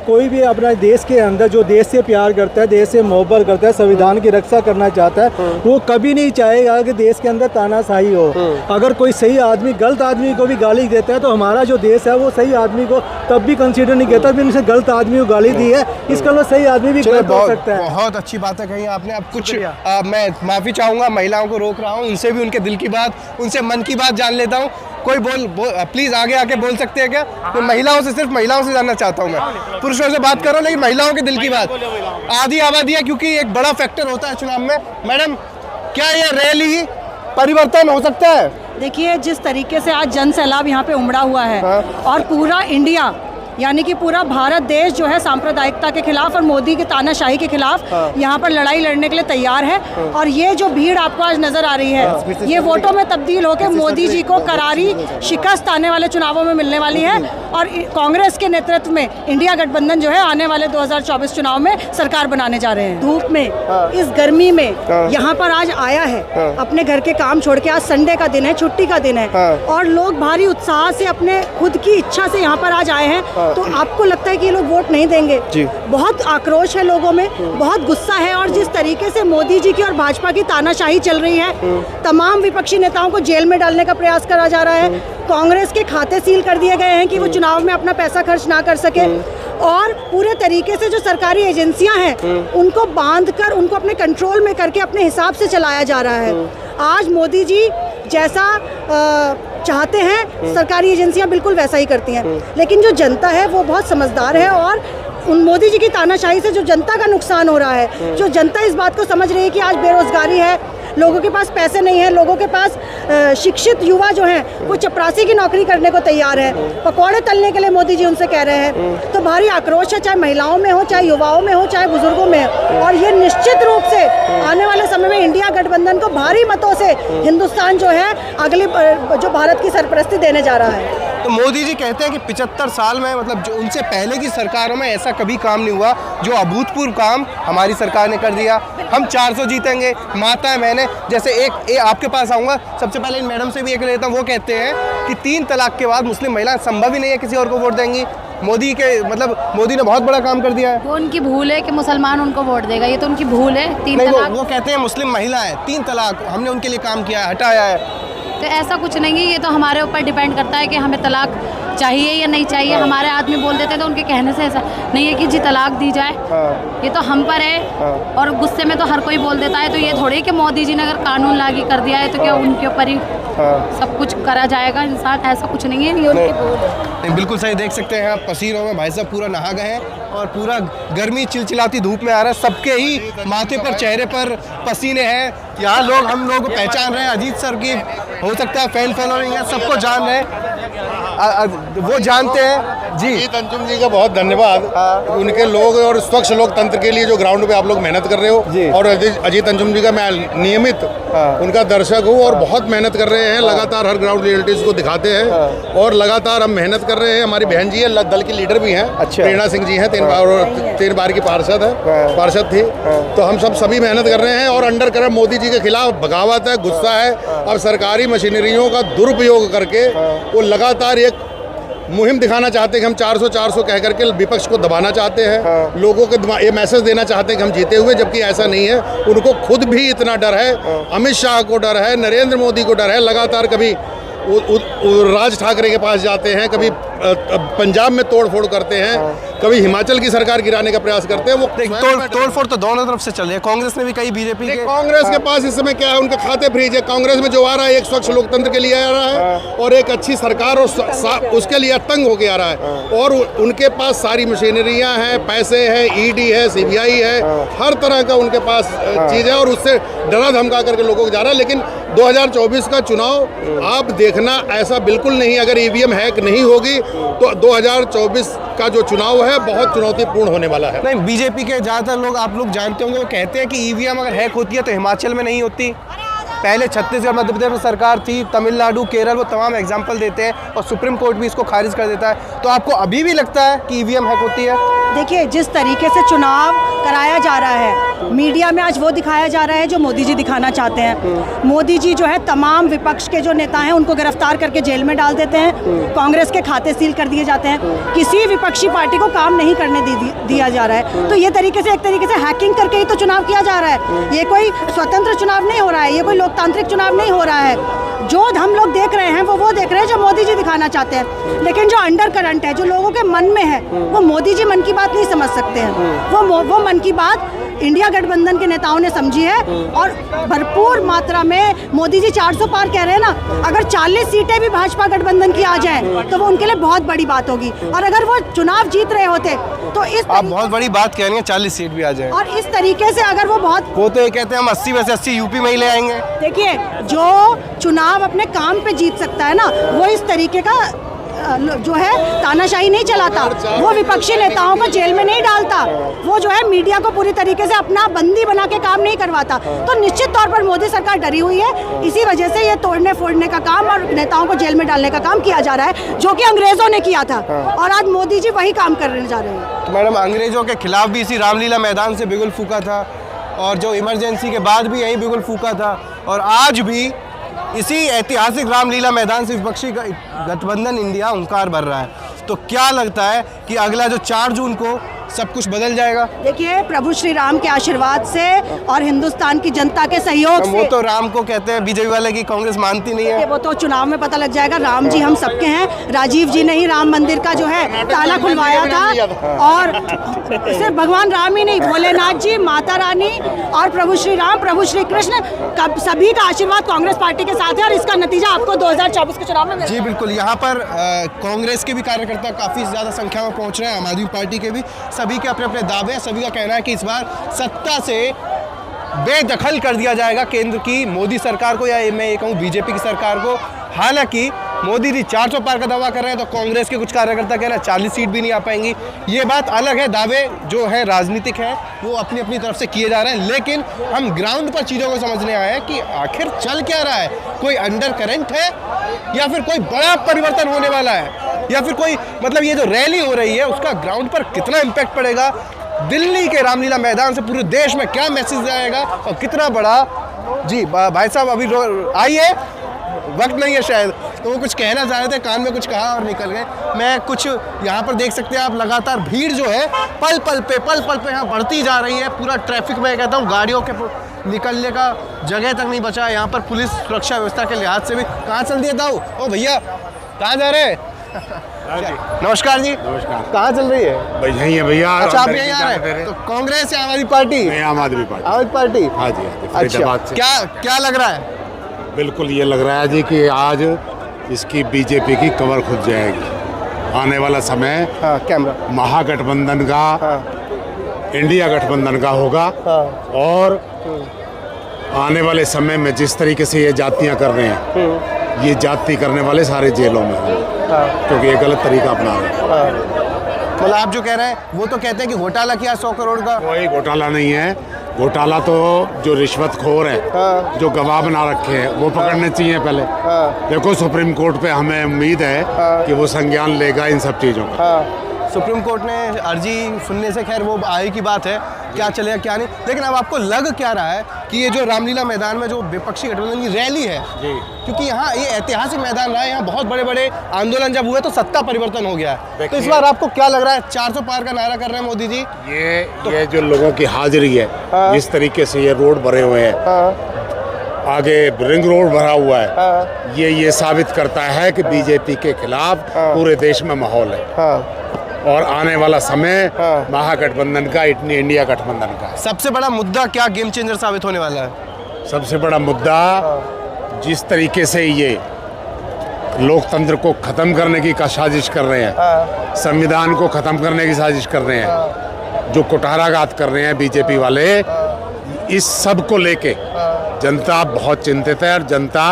कोई भी अपना देश के अंदर जो देश से प्यार करता है, देश से मोहब्बत करता है, संविधान की रक्षा करना चाहता है, वो कभी नहीं चाहेगा कि देश के अंदर तानाशाही हो। अगर कोई सही आदमी गलत आदमी को भी गाली देता है तो हमारा जो देश है वो सही आदमी को तब भी कंसीडर नहीं करता, भी उनसे गलत आदमी को गाली दी है, इसका मतलब सही आदमी भी गलत हो सकता है। बहुत अच्छी बातें कही आपने। अब कुछ मैं माफ़ी चाहूँगा, महिलाओं को रोक रहा हूँ, उनसे भी उनके दिल की बात, उनसे मन की बात जान लेता हूँ। कोई प्लीज आगे आके बोल सकते हैं क्या? तो महिलाओं से, सिर्फ महिलाओं से जानना चाहता हूँ मैं। पुरुषों से बात कर रहा हूँ लेकिन महिलाओं के दिल की बात। आधी आबादी है, क्योंकि एक बड़ा फैक्टर होता है चुनाव में। मैडम, क्या यह रैली परिवर्तन हो सकता है? देखिए, जिस तरीके से आज जन सैलाब यहाँ पे उमड़ा हुआ है और पूरा इंडिया यानी कि पूरा भारत देश जो है सांप्रदायिकता के खिलाफ और मोदी की तानाशाही के खिलाफ यहाँ पर लड़ाई लड़ने के लिए तैयार है। और ये जो भीड़ आपको आज नजर आ रही है ये वोटों में तब्दील होकर मोदी जी को करारी शिकस्त आने वाले चुनावों में मिलने वाली है। और कांग्रेस के नेतृत्व में इंडिया गठबंधन जो है आने वाले 2024 चुनाव में सरकार बनाने जा रहे हैं। धूप में, इस गर्मी में यहाँ पर आज आया है, अपने घर के काम छोड़ के। आज संडे का दिन है, छुट्टी का दिन है और लोग भारी उत्साह से अपने खुद की इच्छा से यहाँ पर आज आए हैं। तो आपको लगता है कि ये लोग वोट नहीं देंगे? बहुत आक्रोश है लोगों में, बहुत गुस्सा है। और जिस तरीके से मोदी जी की और भाजपा की तानाशाही चल रही है, तमाम विपक्षी नेताओं को जेल में डालने का प्रयास करा जा रहा है, कांग्रेस के खाते सील कर दिए गए हैं कि वो चुनाव में अपना पैसा खर्च ना कर सके, और पूरे तरीके से जो सरकारी एजेंसियां हैं उनको बांधकर, उनको अपने कंट्रोल में करके अपने हिसाब से चलाया जा रहा है। आज मोदी जी जैसा चाहते हैं सरकारी एजेंसियां बिल्कुल वैसा ही करती हैं, लेकिन जो जनता है वो बहुत समझदार है। और उन मोदी जी की तानाशाही से जो जनता का नुकसान हो रहा है, जो जनता इस बात को समझ रही है कि आज बेरोजगारी है, लोगों के पास पैसे नहीं है, लोगों के पास शिक्षित युवा जो हैं वो चपरासी की नौकरी करने को तैयार है, पकौड़े तलने के लिए मोदी जी उनसे कह रहे हैं। तो भारी आक्रोश है, चाहे महिलाओं में हो, चाहे युवाओं में हो, चाहे बुजुर्गों में हो। और ये निश्चित रूप से आने वाले समय में इंडिया गठबंधन को भारी मतों से हिंदुस्तान जो है अगली जो भारत की सरपरस्ती देने जा रहा है। तो मोदी जी कहते हैं कि 75 साल में, मतलब जो उनसे पहले की सरकारों में ऐसा कभी काम नहीं हुआ जो अभूतपूर्व काम हमारी सरकार ने कर दिया। हम 400 जीतेंगे, माता है मैंने। जैसे एक आपके पास आऊँगा, सबसे पहले इन मैडम से भी एक लेता हूँ। वो कहते हैं कि 3 तलाक के बाद मुस्लिम महिला संभव ही नहीं है किसी और को वोट देंगी। मोदी ने बहुत बड़ा काम कर दिया है। वो उनकी भूल है कि मुसलमान उनको वोट देगा, ये तो उनकी भूल है। 3 तलाक वो कहते हैं मुस्लिम महिला है, 3 तलाक हमने उनके लिए काम किया है, हटाया है। तो ऐसा कुछ नहीं है, ये तो हमारे ऊपर डिपेंड करता है कि हमें तलाक चाहिए या नहीं चाहिए। हमारे आदमी बोल देते तो उनके कहने से ऐसा नहीं है कि जी तलाक दी जाए, ये तो हम पर है। और गुस्से में तो हर कोई बोल देता है, तो ये थोड़ी कि मोदी जी ने अगर कानून लागू कर दिया है तो क्या उनके ऊपर ही सब कुछ करा जाएगा इंसान, ऐसा कुछ नहीं है। नहीं, बिल्कुल सही। देख सकते हैं आप पसीनों में भाई साहब पूरा नहा गए हैं और पूरा गर्मी चिलचिलाती धूप में आ रहा है, सबके ही माथे पर चेहरे पर पसीने हैं। यहाँ लोग हम लोग पहचान रहे हैं, अजीत सर की हो सकता है फैन फॉलोइंग है, सबको जान रहे हैं, वो जानते हैं जी। अजीत अंजुम जी का बहुत धन्यवाद, उनके लोग और स्वच्छ लोकतंत्र के लिए जो ग्राउंड पे आप लोग मेहनत कर रहे हो। और अजीत अंजुम जी का मैं नियमित उनका दर्शक हूँ और बहुत मेहनत कर रहे हैं, लगातार हर ग्राउंड रियलिटीज को दिखाते हैं और लगातार हम मेहनत कर रहे हैं। हमारी बहन जी है, दल की लीडर भी हैं, प्रेरणा सिंह जी हैं, 3 बार की पार्षद थी। तो हम सभी मेहनत कर रहे हैं और अंडर करंट मोदी जी के खिलाफ बगावत है, गुस्सा है। अब सरकारी मशीनरियों का दुरुपयोग करके वो लगातार एक मुहिम दिखाना चाहते हैं कि हम 400 कह करके विपक्ष को दबाना चाहते हैं, लोगों के ये मैसेज देना चाहते हैं कि हम जीते हुए, जबकि ऐसा नहीं है। उनको खुद भी इतना डर है, अमित शाह को डर है, नरेंद्र मोदी को डर है। लगातार कभी राज ठाकरे के पास जाते हैं, कभी पंजाब में तोड़फोड़ करते हैं, कभी हिमाचल की सरकार गिराने का प्रयास करते हैं। वो तोड़फोड़ तो दोनों तरफ से चल रही है, कांग्रेस ने भी कई बीजेपी के। कांग्रेस के पास इस समय क्या है, उनके खाते फ्रीज है। कांग्रेस में जो आ रहा है एक स्वच्छ लोकतंत्र के लिए आ रहा है और एक अच्छी सरकार और उसके लिए तंग होके आ रहा है। और उनके पास सारी मशीनरियां हैं, पैसे हैं, ईडी है, सीबीआई है, हर तरह का उनके पास चीज़ है और उससे डरा धमका करके लोगों को जा रहा है। लेकिन 2024 का चुनाव आप देखना ऐसा बिल्कुल नहीं, अगर ईवीएम हैक नहीं होगी तो 2024 का जो चुनाव है बहुत चुनौतीपूर्ण होने वाला है। नहीं, बीजेपी के ज़्यादातर लोग आप लोग जानते होंगे, वो कहते हैं कि ईवीएम अगर हैक होती है तो हिमाचल में नहीं होती। पहले छत्तीसगढ़ मध्य प्रदेश में सरकार थी, तमिलनाडु, केरल, वो तमाम एग्जाम्पल देते हैं और सुप्रीम कोर्ट भी इसको खारिज कर देता है। तो आपको अभी भी लगता है कि ईवीएम हैक होती है? देखिए, जिस तरीके से चुनाव कराया जा रहा है, मीडिया में आज वो दिखाया जा रहा है जो मोदी जी दिखाना चाहते हैं। मोदी जी जो है तमाम विपक्ष के जो नेता हैं उनको गिरफ्तार करके जेल में डाल देते हैं, कांग्रेस के खाते सील कर दिए जाते हैं, किसी विपक्षी पार्टी को काम नहीं करने दिया जा रहा है। तो ये तरीके से एक तरीके से हैकिंग करके ही तो चुनाव किया जा रहा है। ये कोई स्वतंत्र चुनाव नहीं हो रहा है, ये कोई लोकतांत्रिक चुनाव नहीं हो रहा है। जो हम लोग देख रहे हैं वो देख रहे हैं जो मोदी जी दिखाना चाहते हैं। लेकिन जो अंडर करंट है, जो लोगों के मन में है, वो मोदी जी मन की बात नहीं समझ सकते हैं। वो मन की बात इंडिया गठबंधन के नेताओं ने समझी है और भरपूर मात्रा में मोदी जी 400 पार कह रहे हैं ना, अगर 40 सीटें भी भाजपा गठबंधन की आ जाएं तो वो उनके लिए बहुत बड़ी बात होगी। और अगर वो चुनाव जीत रहे होते तो इस आप बहुत बड़ी बात कह रही हैं, 40 सीट भी आ जाए और इस तरीके से अगर वो तो ये कहते हैं हम 80 में से 80 यूपी में ही ले आएंगे। देखिए, जो चुनाव अपने काम पे जीत सकता है ना, वो इस तरीके का जो है तानाशाही नहीं चलाता, वो विपक्षी नेताओं को जेल में नहीं डालता, वो जो है मीडिया को पूरी तरीके से अपना बंदी बना के काम नहीं करवाता। तो निश्चित तौर पर मोदी सरकार डरी हुई है, इसी वजह से ये तोड़ने फोड़ने का काम और नेताओं को जेल में डालने का काम किया जा रहा है, जो कि अंग्रेजों ने किया था और आज मोदी जी वही काम करने जा रहे हैं। तो मैडम, अंग्रेजों के खिलाफ भी इसी रामलीला मैदान से बिगुल फूका था और जो इमरजेंसी के बाद भी यही बिगुल फूका था और आज भी इसी ऐतिहासिक रामलीला मैदान से विपक्षी गठबंधन इंडिया हुंकार भर रहा है। तो क्या लगता है कि अगला जो 4 जून को सब कुछ बदल जाएगा? देखिए, प्रभु श्री राम के आशीर्वाद से और हिंदुस्तान की जनता के सहयोग से। वो तो राम को कहते हैं बीजेपी वाले की, कांग्रेस मानती नहीं है। वो तो चुनाव में पता लग जाएगा। राम जी हम सबके हैं। राजीव जी ने ही राम मंदिर का जो है ताला खुलवाया था और सिर्फ भगवान राम ही नहीं, भोलेनाथ जी, माता रानी और प्रभु श्री राम, प्रभु श्री कृष्ण, सभी का आशीर्वाद कांग्रेस पार्टी के साथ है और इसका नतीजा आपको 2024 के चुनाव में मिलेगा। जी बिल्कुल। यहाँ पर कांग्रेस के भी कार्यकर्ता काफी ज्यादा संख्या में पहुंच रहे हैं, आम आदमी पार्टी के भी, सभी के अपने अपने दावे हैं। सभी का कहना है कि इस बार सत्ता से बेदखल कर दिया जाएगा केंद्र की मोदी सरकार को, या मैं ये कहूँ बीजेपी की सरकार को। हालांकि मोदी जी 400 पार का दावा कर रहे हैं तो कांग्रेस के कुछ कार्यकर्ता कह रहे हैं 40 सीट भी नहीं आ पाएंगी। ये बात अलग है, दावे जो है राजनीतिक है वो अपनी अपनी तरफ से किए जा रहे हैं, लेकिन हम ग्राउंड पर चीज़ों को समझने आए हैं कि आखिर चल क्या रहा है। कोई अंडर करंट है या फिर कोई बड़ा परिवर्तन होने वाला है, या फिर कोई मतलब ये जो रैली हो रही है उसका ग्राउंड पर कितना इम्पैक्ट पड़ेगा, दिल्ली के रामलीला मैदान से पूरे देश में क्या मैसेज आएगा और कितना बड़ा। जी भाई साहब, अभी आइए, वक्त नहीं है शायद, तो वो कुछ कहना चाह रहे थे, कान में कुछ कहा और निकल गए। मैं कुछ यहाँ पर देख सकते हैं आप, लगातार भीड़ जो है पल पल पे यहाँ बढ़ती जा रही है। पूरा ट्रैफिक में कहता हूँ गाड़ियों के निकलने का जगह तक नहीं बचा। यहाँ पर पुलिस सुरक्षा व्यवस्था के लिहाज से भी कहाँ चल दिया था? ओ भैया कहाँ जा रहे हैं? नमस्कार जी। नमस्कार। कहाँ चल रही है? भाई यही है भैया। अच्छा आप यहीं आ रहे हैं? तो कांग्रेस या आम आदमी पार्टी? आम आदमी पार्टी। आम आदमी पार्टी। हाँ जी। अच्छा क्या लग रहा है? बिल्कुल ये लग रहा है जी कि आज इसकी बीजेपी की कमर खुद जाएगी। आने वाला समय कैमरा महागठबंधन का इंडिया गठबंधन का होगा। और आने वाले समय में जिस तरीके से ये जातियां कर रहे हैं, ये जाति करने वाले सारे जेलों में होंगे, क्योंकि ये गलत तरीका अपना रहे हैं। मतलब आप जो कह रहे हैं वो तो कहते हैं कि घोटाला किया 100 करोड़ का। कोई घोटाला नहीं है। घोटाला तो जो रिश्वतखोर है, जो गवाह बना रखे हैं, वो पकड़ने चाहिए पहले। देखो सुप्रीम कोर्ट पे हमें उम्मीद है कि वो संज्ञान लेगा इन सब चीज़ों का। सुप्रीम कोर्ट ने अर्जी सुनने से खैर वो आगे की बात है, क्या चलेगा क्या नहीं। लेकिन अब आपको लग क्या रहा है कि ये जो रामलीला मैदान में जो विपक्षी गठबंधन की रैली है, क्योंकि यहाँ ये ऐतिहासिक मैदान रहा है, यहाँ बहुत बड़े बड़े आंदोलन जब हुए तो सत्ता परिवर्तन हो गया है, तो इस बार आपको क्या लग रहा है? 400 पार का नारा कर रहे हैं मोदी जी। ये जो लोगों की हाजिरी है, जिस तरीके से ये रोड भरे हुए हैं, आगे रिंग रोड भरा हुआ है, ये साबित करता है कि बीजेपी के खिलाफ पूरे देश में माहौल है। और आने वाला समय महागठबंधन का, इंडिया गठबंधन का। सबसे बड़ा मुद्दा क्या गेम चेंजर साबित होने वाला है? सबसे बड़ा मुद्दा जिस तरीके से ये लोकतंत्र को खत्म करने की साजिश कर रहे हैं, संविधान को खत्म करने की साजिश कर रहे हैं, जो कुठाराघात कर रहे हैं बीजेपी वाले, इस सब को लेके जनता बहुत चिंतित है और जनता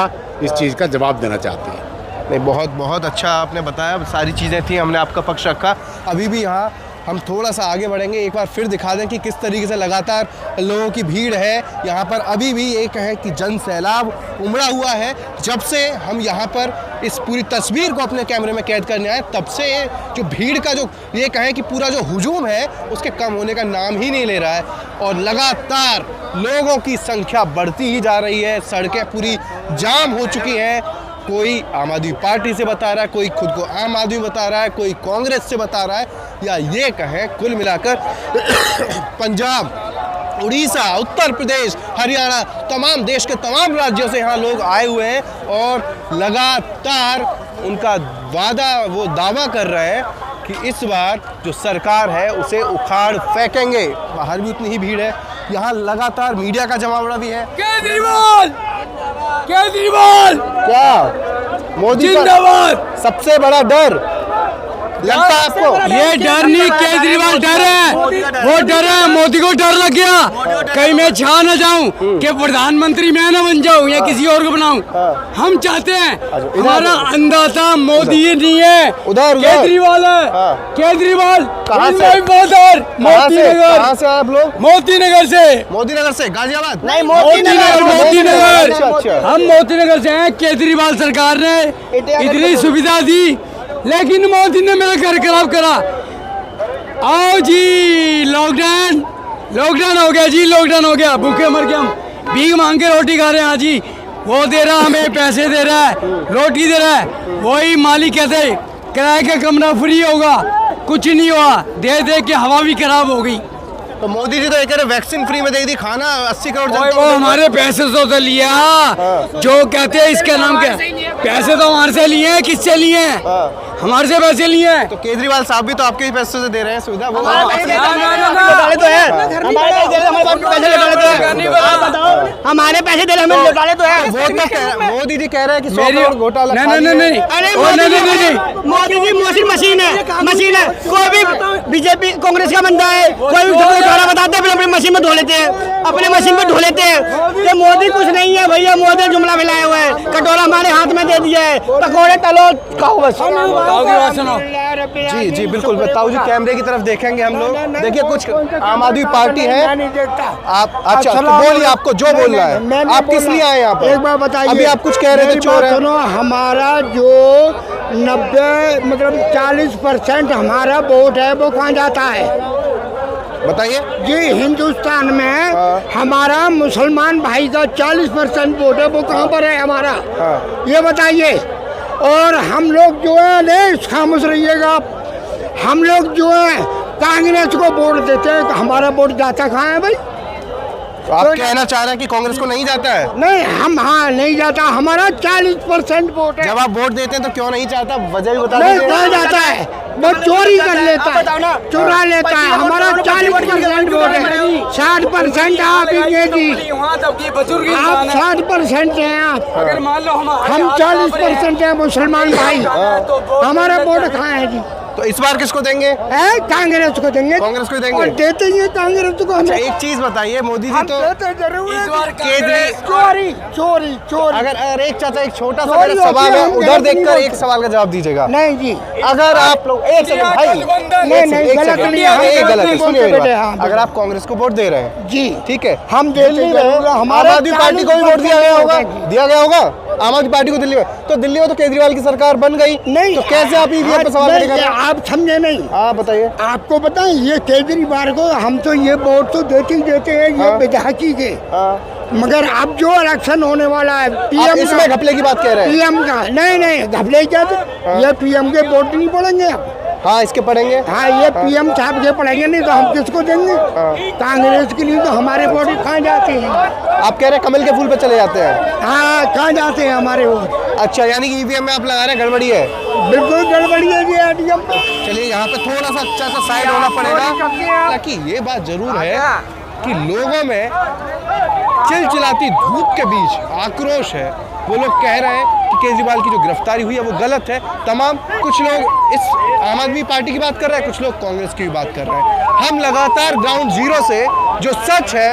इस चीज़ का जवाब देना चाहती है। नहीं, बहुत बहुत अच्छा आपने बताया, सारी चीज़ें थी, हमने आपका पक्ष रखा। अभी भी यहाँ हम थोड़ा सा आगे बढ़ेंगे, एक बार फिर दिखा दें कि किस तरीके से लगातार लोगों की भीड़ है यहाँ पर। अभी भी एक है कि जन सैलाब उमड़ा हुआ है। जब से हम यहाँ पर इस पूरी तस्वीर को अपने कैमरे में कैद करने आए, तब से जो भीड़ का जो ये कहें कि पूरा जो हुजूम है उसके कम होने का नाम ही नहीं ले रहा है। और लगातार लोगों की संख्या बढ़ती ही जा रही है, सड़कें पूरी जाम हो चुकी हैं। कोई आम आदमी पार्टी से बता रहा है, कोई खुद को आम आदमी बता रहा है, कोई कांग्रेस से बता रहा है, या ये कहें कुल मिलाकर पंजाब, उड़ीसा, उत्तर प्रदेश, हरियाणा, तमाम देश के तमाम राज्यों से यहाँ लोग आए हुए हैं और लगातार उनका वो दावा कर रहे हैं कि इस बार जो सरकार है उसे उखाड़ फेंकेंगे। बाहर भी उतनी ही भीड़ है, यहाँ लगातार मीडिया का जमावड़ा भी है। केजरीवाल क्या मोदी जिंदाबाद। सबसे बड़ा डर लगता है आपको? ये डर नहीं, केजरीवाल डर है, वो डर है, मोदी को डर लग गया कहीं मैं छा न जाऊं कि प्रधानमंत्री मैं न बन जाऊं या किसी और को बनाऊं। हम चाहते हैं, हमारा अंदाजा मोदी ही नहीं है, केजरीवाल है। केजरीवाल कहाँ से आप लोग? मोती नगर से गाजियाबाद नहीं, मोती नगर। हम मोती नगर से हैं। केजरीवाल सरकार ने इतनी सुविधा दी, लेकिन मोदी ने मेरा घर खराब करा। आओ जी, लॉकडाउन हो गया जी, लॉकडाउन हो गया, भूखे मर गए हम, भीख मांग के रोटी खा रहे हैं। जी वो दे रहा, हमें पैसे दे रहा है, रोटी दे रहा है, वही मालिक कहते किराए का कमरा फ्री होगा, कुछ नहीं हुआ, दे दे के हवा भी खराब हो गई। तो मोदी जी तो ये कह रहे वैक्सीन फ्री में दे दी, खाना 80 करोड़ जनता वो हमारे पैसे तो लिया। जो कहते हैं इसका नाम क्या, पैसे तो हमारे से लिए हैं। किससे लिए हैं? हमारे से पैसे लिए हैं। तो केजरीवाल साहब भी तो आपके ही पैसे से दे रहे हैं सुविधा। वो हमारे पैसे दे रहे, हमें लौटाने तो है। मोदी जी कह रहे हैं कि 100 करोड़ घोटाला। नहीं, मोदी जी मशीन है। कोई भी बीजेपी कांग्रेस का बंदा है, कोई भी घोटाला बताते हैं, अपनी मशीन में धो लेते हैं, अपने मशीन में धो लेते हैं। ये मोदी कुछ नहीं है भैया, मोदी जुमला फैलाए हुए हैं, कटोरा हमारे हाथ में दे दिया है, पकौड़े तलो खाओ बस। जी बिल्कुल। ताऊ जी कैमरे की तरफ देखेंगे हम लोग। देखिए कुछ आम आदमी पार्टी है, आप अच्छा तो बोलिए, आपको जो बोलना है। आप किस लिए आए यहाँ पर? एक बार बताइए। अभी आप कुछ कह रहे थे चोर है। हमारा जो 90 मतलब 40% हमारा वोट है, वो कहाँ जाता है बताइए जी? हिंदुस्तान में हमारा मुसलमान भाई का 40% वोट है, वो कहाँ पर है हमारा? ये बताइए। और हम लोग जो है, नहीं खामोश रहिएगा, हम लोग जो है कांग्रेस को वोट देते हैं, तो हमारा वोट जाता कहाँ है भाई? आप कहना चाह रहे हैं कि कांग्रेस को नहीं जाता है? नहीं, हम हाँ नहीं जाता, हमारा 40% वोट है। जब आप वोट देते हैं तो क्यों नहीं चाहता, वजह भी बता नहीं दीजिए। कहा जाता है, वो चोरी कर लेता है, चुरा लेता है। हमारा 40% वोट है, 60% आप ही जी, आप 60% हैं आप, अगर मान लो हम 40% हैं मुसलमान भाई, हमारा वोट कहाँ है जी? तो इस बार किसको देंगे? कांग्रेस को देंगे। कांग्रेस को देंगे और देते ही कांग्रेस को। अच्छा एक चीज बताइए, मोदी जी तो चोरी चोरी चोरी। अगर एक चाचा एक छोटा सा मेरा सवाल है, उधर देखकर एक सवाल का जवाब दीजिएगा। नहीं जी, अगर आप लोग एक सेकंड भाई, नहीं गलत नहीं है, गलत है, सुनिए मेरी बात। अगर आप कांग्रेस को वोट दे रहे हैं जी, ठीक है, हम दिल्ली में आम आदमी पार्टी को भी वोट दिया गया होगा, आम आदमी पार्टी को दिल्ली में, तो दिल्ली में तो केजरीवाल की सरकार बन गई नहीं, तो कैसे आप ईवीएम पे सवाल करेंगे? आप समझे नहीं। आप बताइए। आपको बताएं, ये केजरीवाल को हम तो ये वोट तो देते ही देते हैं, ये विधायकी के, मगर अब जो इलेक्शन होने वाला है पीएम, इसमें घपले की बात कह रहे हैं? पीएम का नहीं घपले क्या, ये पीएम के वोट नहीं पड़ेंगे अब। हाँ इसके पढ़ेंगे, हाँ ये पीएम साहब के पढ़ेंगे, नहीं तो हम किसको देंगे? कांग्रेस के लिए तो हमारे वोट कहाँ जाते हैं? आप कह रहे हैं कमल के फूल पे चले जाते हैं? हाँ कहाँ जाते हैं हमारे वोट? अच्छा, यानी कि ईवीएम में आप लगा रहे हैं गड़बड़ी है? बिल्कुल गड़बड़ी है जी एटीएम। चलिए यहाँ पे थोड़ा सा अच्छा सा साइड होना पड़ेगा, ताकि ये बात जरूर है कि लोगों में चिलचिलाती धूप के बीच आक्रोश है। वो लोग कह रहे हैं कि केजरीवाल की जो गिरफ्तारी हुई है वो गलत है। तमाम कुछ लोग इस आम आदमी पार्टी की बात कर रहे हैं, कुछ लोग कांग्रेस की भी बात कर रहे हैं। हम लगातार ग्राउंड जीरो से जो सच है,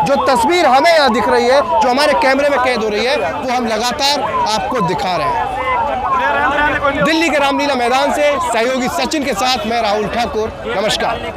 जो तस्वीर हमें यहाँ दिख रही है, जो हमारे कैमरे में कैद हो रही है, वो हम लगातार आपको दिखा रहे हैं। दिल्ली के रामलीला मैदान से सहयोगी सचिन के साथ मैं राहुल ठाकुर, नमस्कार।